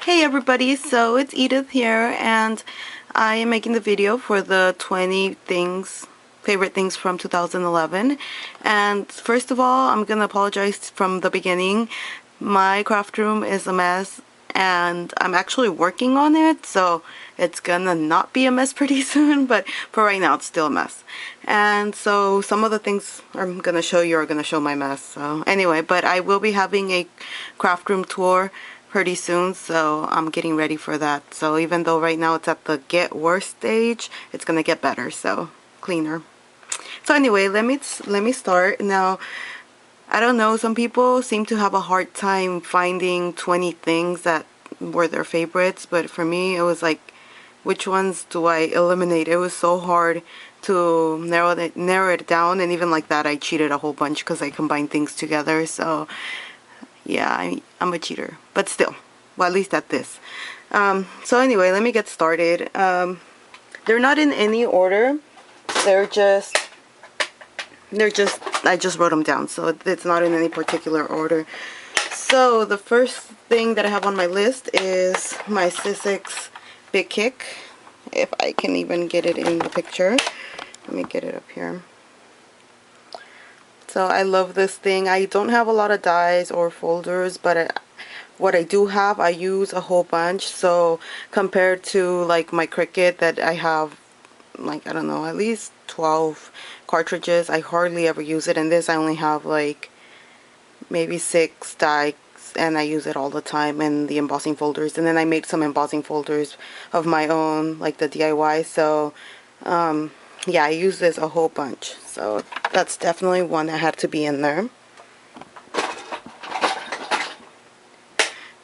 Hey everybody, so it's Edith here, and I am making the video for the 20 favorite things from 2011. And first of all, I'm gonna apologize from the beginning. My craft room is a mess and I'm actually working on it, so it's gonna not be a mess pretty soon, but for right now it's still a mess. And so some of the things I'm gonna show you are gonna show my mess. So anyway, but I will be having a craft room tour pretty soon, so I'm getting ready for that. So even though right now it's at the get worse stage, it's gonna get better, so cleaner. So anyway, let me start. Now, I don't know, some people seem to have a hard time finding 20 things that were their favorites, but for me it was like, which ones do I eliminate? It was so hard to narrow it down, and even like that I cheated a whole bunch because I combined things together. So yeah, I'm a cheater, but still, well, at least at this. So anyway, let me get started. They're not in any order. I just wrote them down, so it's not in any particular order. So the first thing that I have on my list is my Sizzix Big Kick. If I can even get it in the picture. Let me get it up here. So I love this thing. I don't have a lot of dies or folders, but what I do have, I use a whole bunch. So compared to like my Cricut that I have, like, I don't know, at least 12 cartridges, I hardly ever use it. And this I only have like maybe 6 dies, and I use it all the time in the embossing folders. And then I made some embossing folders of my own, like the DIY. So yeah, I use this a whole bunch, so that's definitely one that had to be in there.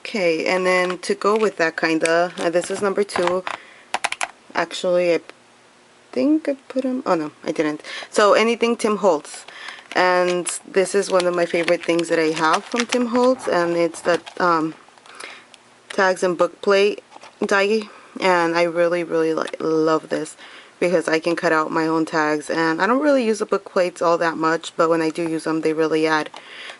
Okay, and then to go with that, kinda, this is number 2. Actually, I think I put them, oh no, I didn't. So anything Tim Holtz, and this is one of my favorite things that I have from Tim Holtz, and it's the tags and book plate die, and I really love this because I can cut out my own tags, and I don't really use the book plates all that much, but when I do use them, they really add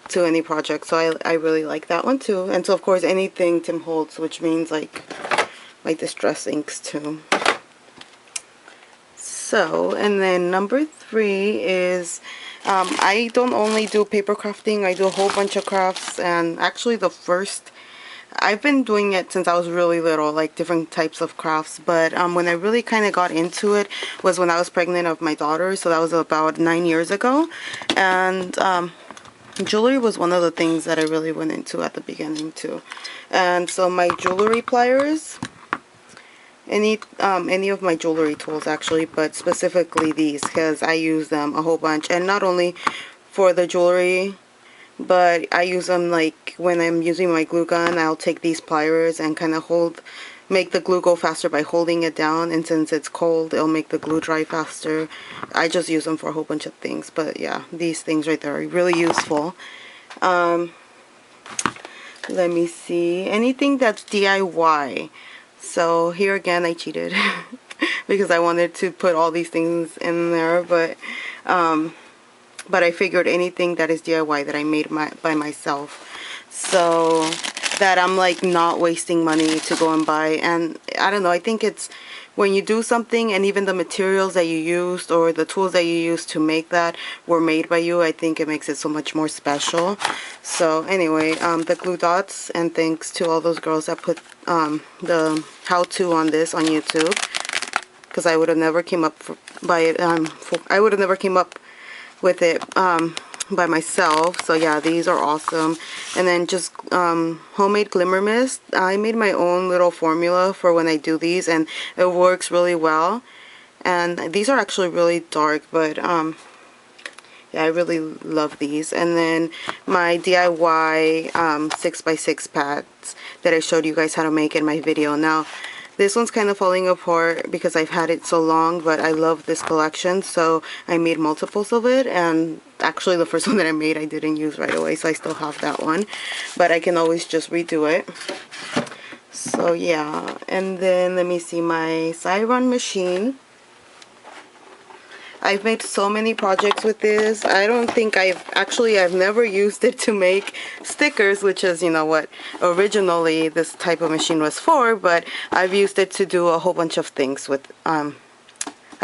to any project. So I really like that one too. And so of course anything Tim Holtz, which means like my distress inks too. So, and then number 3 is I don't only do paper crafting, I do a whole bunch of crafts. And actually I've been doing it since I was really little, like different types of crafts, but when I really kind of got into it was when I was pregnant of my daughter, so that was about 9 years ago. And jewelry was one of the things that I really went into at the beginning too. And so my jewelry pliers, any of my jewelry tools actually, but specifically these, because I use them a whole bunch, and not only for the jewelry, but I use them like when I'm using my glue gun. I'll take these pliers and kind of make the glue go faster by holding it down, and since it's cold, it'll make the glue dry faster. I just use them for a whole bunch of things, but yeah, these things right there are really useful. Let me see, anything that's DIY. So here again, I cheated because I wanted to put all these things in there, but I figured anything that is DIY that I made by myself, so that I'm like not wasting money to go and buy. And I don't know, I think it's when you do something and even the materials that you used or the tools that you used to make that were made by you, I think it makes it so much more special. So anyway, the glue dots, and thanks to all those girls that put the how-to on this on YouTube, because I would have never came up with it by myself. So yeah, these are awesome. And then just homemade Glimmer mist. I made my own little formula for when I do these, and it works really well. And these are actually really dark, but yeah, I really love these. And then my DIY 6x6 pads that I showed you guys how to make in my video. Now this one's kind of falling apart because I've had it so long, but I love this collection, so I made multiples of it. And actually the first one that I made I didn't use right away, so I still have that one, but I can always just redo it. So yeah, and then let me see, my Siron machine. I've made so many projects with this. I don't think I've never used it to make stickers, which is, you know, what originally this type of machine was for, but I've used it to do a whole bunch of things with, I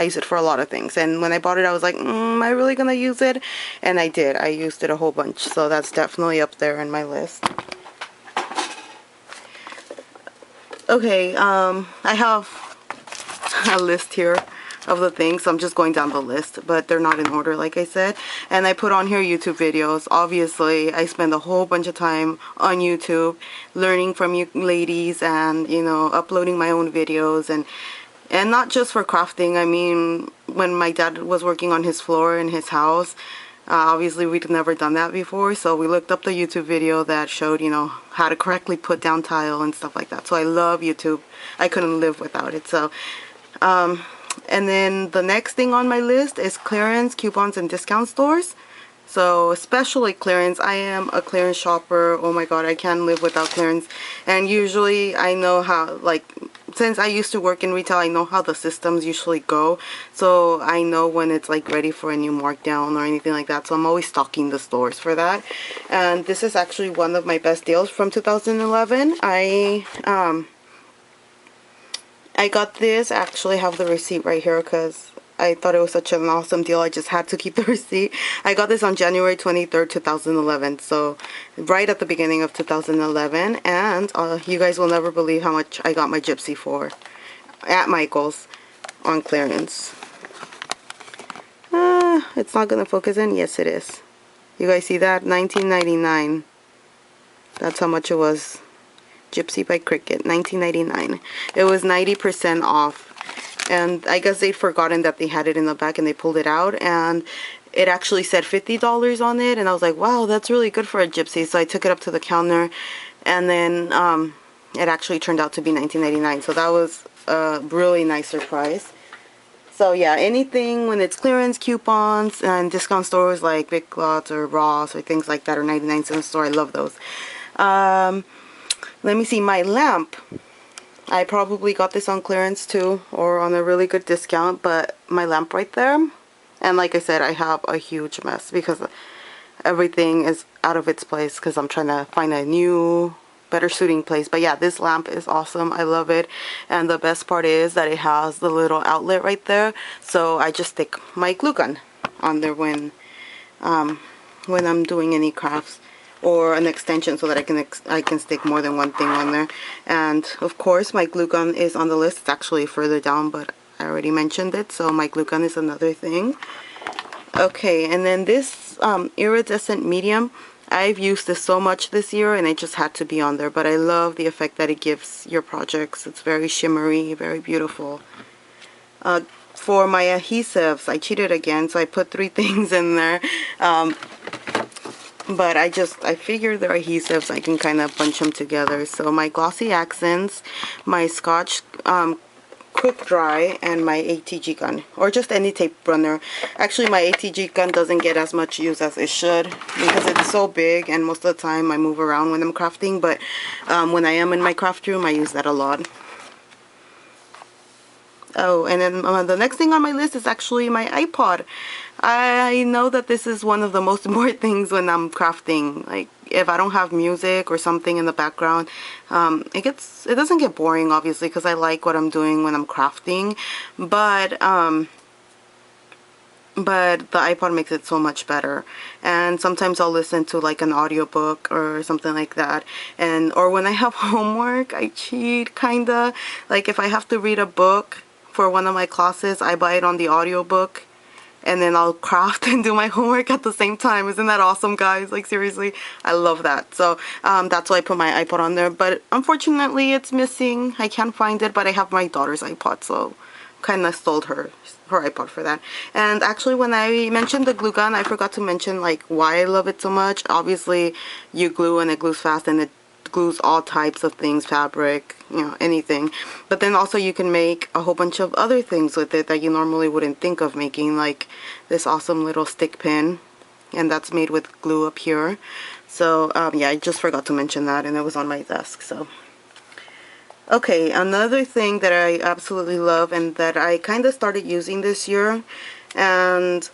use it for a lot of things. And when I bought it, I was like, am I really gonna use it? And I did. I used it a whole bunch, so that's definitely up there in my list. Okay, I have a list here of the things. So I'm just going down the list, but they're not in order, like I said. And I put on here YouTube videos. Obviously, I spend a whole bunch of time on YouTube learning from you ladies and, you know, uploading my own videos, and not just for crafting. I mean, when my dad was working on his floor in his house, obviously we'd never done that before, so we looked up the YouTube video that showed, you know, how to correctly put down tile and stuff like that. So I love YouTube. I couldn't live without it. So and then the next thing on my list is clearance, coupons, and discount stores. So especially clearance. I am a clearance shopper. Oh my god, I can't live without clearance. And usually I know how, like, since I used to work in retail, I know how the systems usually go. So I know when it's like ready for a new markdown or anything like that. So I'm always stocking the stores for that. And this is actually one of my best deals from 2011. I got this. I actually have the receipt right here because I thought it was such an awesome deal. I just had to keep the receipt. I got this on January 23rd, 2011. So right at the beginning of 2011. And you guys will never believe how much I got my Gypsy for at Michael's on clearance. It's not going to focus in. Yes, it is. You guys see that? $19.99. That's how much it was. Gypsy by Cricket, $19.99. It was 90% off, and I guess they'd forgotten that they had it in the back and they pulled it out, and it actually said $50 on it, and I was like, wow, that's really good for a Gypsy. So I took it up to the counter, and then it actually turned out to be $19.99. So that was a really nice surprise. So yeah, anything when it's clearance, coupons, and discount stores like Big Lots or Ross or things like that, or 99-cent store, I love those. Let me see, my lamp. I probably got this on clearance too, or on a really good discount, but my lamp right there, and like I said, I have a huge mess because everything is out of its place because I'm trying to find a new, better suiting place. But yeah, this lamp is awesome. I love it. And the best part is that it has the little outlet right there, so I just stick my glue gun on there when I'm doing any crafts, or an extension so that I can stick more than one thing on there. And of course my glue gun is on the list. It's actually further down, but I already mentioned it, so my glue gun is another thing. Okay, and then this Iridescent Medium, I've used this so much this year and it just had to be on there, but I love the effect that it gives your projects. It's very shimmery, very beautiful. For my adhesives, I cheated again, so I put 3 things in there. But I figured they're adhesives, I can kind of bunch them together. So my glossy accents, my Scotch quick dry, and my ATG gun, or just any tape runner. Actually, my ATG gun doesn't get as much use as it should because it's so big, and most of the time I move around when I'm crafting. But when I am in my craft room, I use that a lot. Oh, and then the next thing on my list is actually my Ipod. I know that this is one of the most important things when I'm crafting. Like, if I don't have music or something in the background, it doesn't get boring, obviously, because I like what I'm doing when I'm crafting. But the Ipod makes it so much better. And sometimes I'll listen to like an audiobook or something like that. Or when I have homework, I cheat, kinda. Like, if I have to read a book for one of my classes, I buy it on the audiobook, and then I'll craft and do my homework at the same time. Isn't that awesome, guys? Like, seriously, I love that. So that's why I put my iPod on there, but unfortunately it's missing. I can't find it, but I have my daughter's iPod, so kind of stole her iPod for that. And actually, when I mentioned the glue gun, I forgot to mention like why I love it so much. Obviously, you glue and it glues fast, and it glues all types of things, fabric, you know, anything. But then also you can make a whole bunch of other things with it that you normally wouldn't think of making, like this awesome little stick pin, and that's made with glue up here. So yeah, I just forgot to mention that, and it was on my desk. So okay, another thing that I absolutely love and that I kind of started using this year, and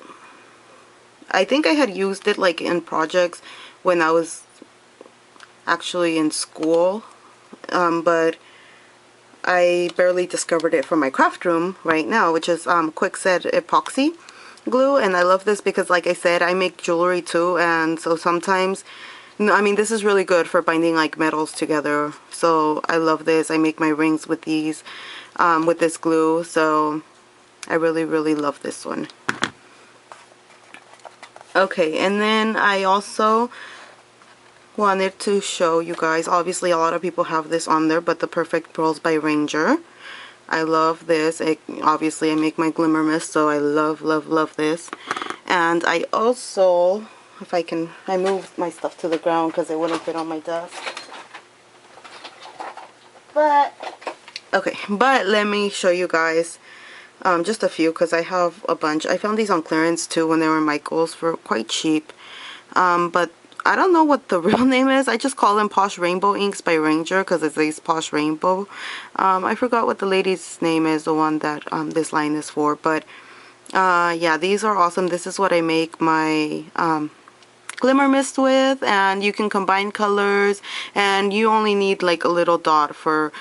I think I had used it like in projects when I was actually in school, but I barely discovered it for my craft room right now, which is Quickset Epoxy Glue. And I love this because, like I said, I make jewelry too, and so sometimes, I mean, this is really good for binding like metals together. So I love this. I make my rings with these, with this glue, so I really, really love this one. Okay, and then I also wanted to show you guys, obviously a lot of people have this on there, but the Perfect Pearls by Ranger. I love this. Obviously I make my Glimmer mist, so I love, love, love this. And I also, if I moved my stuff to the ground because it wouldn't fit on my desk. But, okay, but let me show you guys just a few, because I have a bunch. I found these on clearance too when they were Michael's for quite cheap. But I don't know what the real name is. I just call them Posh Rainbow Inks by Ranger because it says Posh Rainbow. I forgot what the lady's name is, the one that this line is for. But yeah, these are awesome. This is what I make my Glimmer mist with, and you can combine colors, and you only need like a little dot for,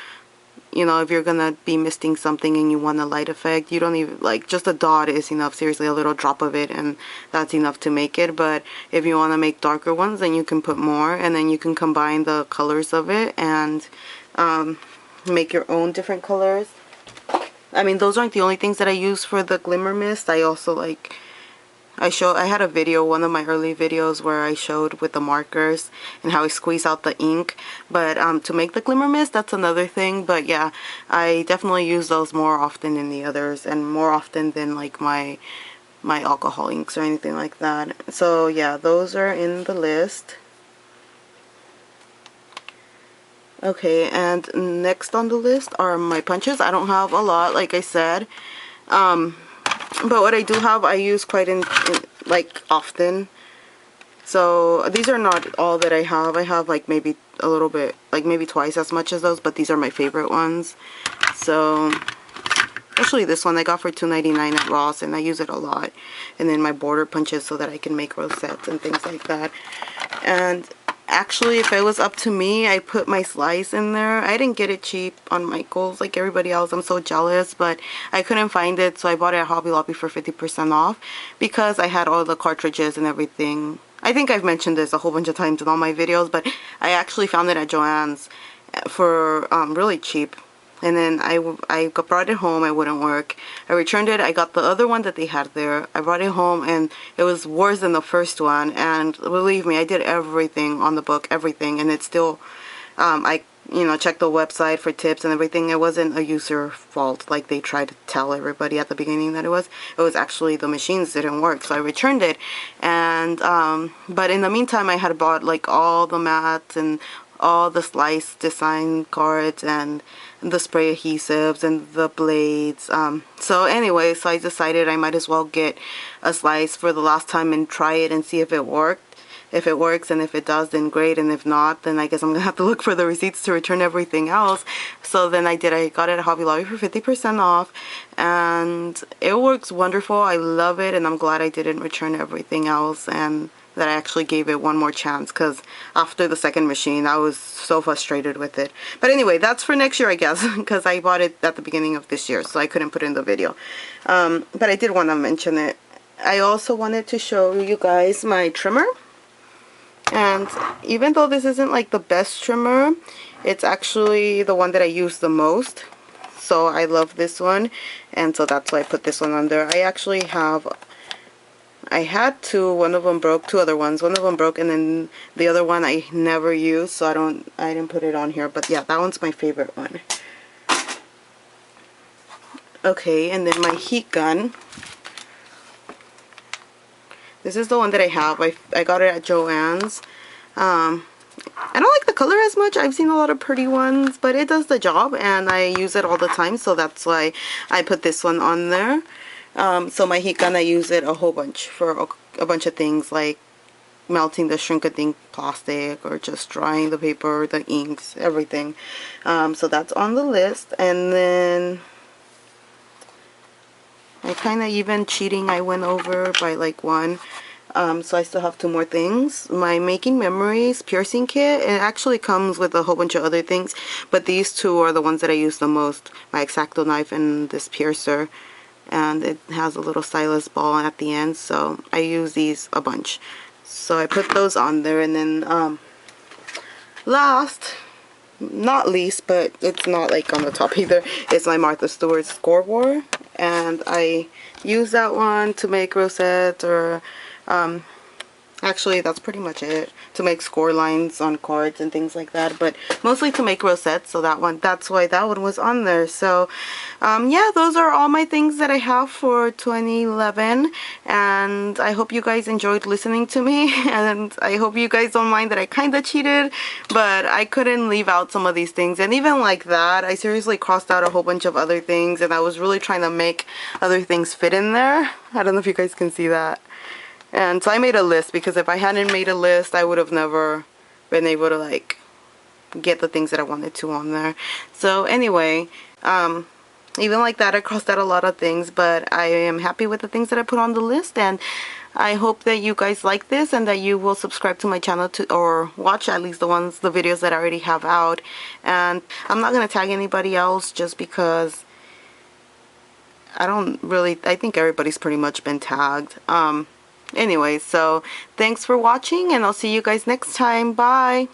you know, if you're gonna be misting something and you want a light effect. You don't even, like, just a dot is enough, seriously, a little drop of it, and that's enough to make it. But if you want to make darker ones, then you can put more, and then you can combine the colors of it and make your own different colors. I mean, those aren't the only things that I use for the Glimmer mist. I also, like, I had a video, one of my early videos, where I showed with the markers and how I squeeze out the ink. But to make the Glimmer mist, that's another thing. But yeah, I definitely use those more often than the others, and more often than like my alcohol inks or anything like that. So yeah, those are in the list. Okay, and next on the list are my punches. I don't have a lot, like I said. But what I do have, I use quite like often. So these are not all that I have. I have like maybe a little bit, like maybe twice as much as those, but these are my favorite ones. So especially this one I got for $2.99 at Ross, and I use it a lot. And then my border punches so that I can make rosettes and things like that. And actually, if it was up to me, I put my slice in there. I didn't get it cheap on Michael's like everybody else. I'm so jealous, but I couldn't find it, so I bought it at Hobby Lobby for 50% off because I had all the cartridges and everything. I think I've mentioned this a whole bunch of times in all my videos, but I actually found it at Joann's for really cheap. And then I brought it home. It wouldn't work. I returned it. I got the other one that they had there. I brought it home, and it was worse than the first one. And believe me, I did everything on the book, everything, and it still, I, you know, checked the website for tips and everything. It wasn't a user fault like they tried to tell everybody at the beginning that it was. It was actually the machines didn't work, so I returned it. And but in the meantime, I had bought like all the mats and all the slice design cards and the spray adhesives and the blades. So anyway, so I decided I might as well get a slice for the last time and try it and see if it worked. If it works, and if it does, then great, and if not, then I guess I'm gonna have to look for the receipts to return everything else. So then I did. I got it at Hobby Lobby for 50% off, and it works wonderful. I love it, and I'm glad I didn't return everything else, and that I actually gave it one more chance, because after the second machine I was so frustrated with it. But anyway, that's for next year, I guess, because I bought it at the beginning of this year, so I couldn't put it in the video. But I did want to mention it. I also wanted to show you guys my trimmer. And even though this isn't like the best trimmer, it's actually the one that I use the most. So I love this one, and so that's why I put this one on there. I actually have, I had two. One of them broke. Two other ones. One of them broke, and then the other one I never used, so I didn't put it on here. But yeah, that one's my favorite one. Okay, and then my heat gun. This is the one that I have. I got it at Joann's. I don't like the color as much. I've seen a lot of pretty ones, but it does the job, and I use it all the time, so that's why I put this one on there. So my heat gun, I use it a whole bunch for a bunch of things, like melting the shrink-a-dink plastic, or just drying the paper, the inks, everything. So that's on the list. And then I kind of even cheating, I went over by like one. So I still have 2 more things. My Making Memories piercing kit, it actually comes with a whole bunch of other things, but these 2 are the ones that I use the most. My X-Acto knife and this piercer. And it has a little stylus ball at the end, so I use these a bunch. So I put those on there, and then last, not least, but it's not like on the top either, it's my Martha Stewart Scoreboard, and I use that one to make rosettes or actually that's pretty much it, to make score lines on cards and things like that, but mostly to make rosettes. So that's why that one was on there. So yeah, those are all my things that I have for 2011, and I hope you guys enjoyed listening to me, and I hope you guys don't mind that I kind of cheated, but I couldn't leave out some of these things. And even like that, I seriously crossed out a whole bunch of other things, and I was really trying to make other things fit in there. I don't know if you guys can see that. And so I made a list, because if I hadn't made a list, I would have never been able to like get the things that I wanted to on there. So anyway, even like that, I crossed out a lot of things, but I am happy with the things that I put on the list, and I hope that you guys like this and that you will subscribe to my channel or watch at least the videos that I already have out. And I'm not going to tag anybody else just because I think everybody's pretty much been tagged. Anyway, so thanks for watching, and I'll see you guys next time. Bye!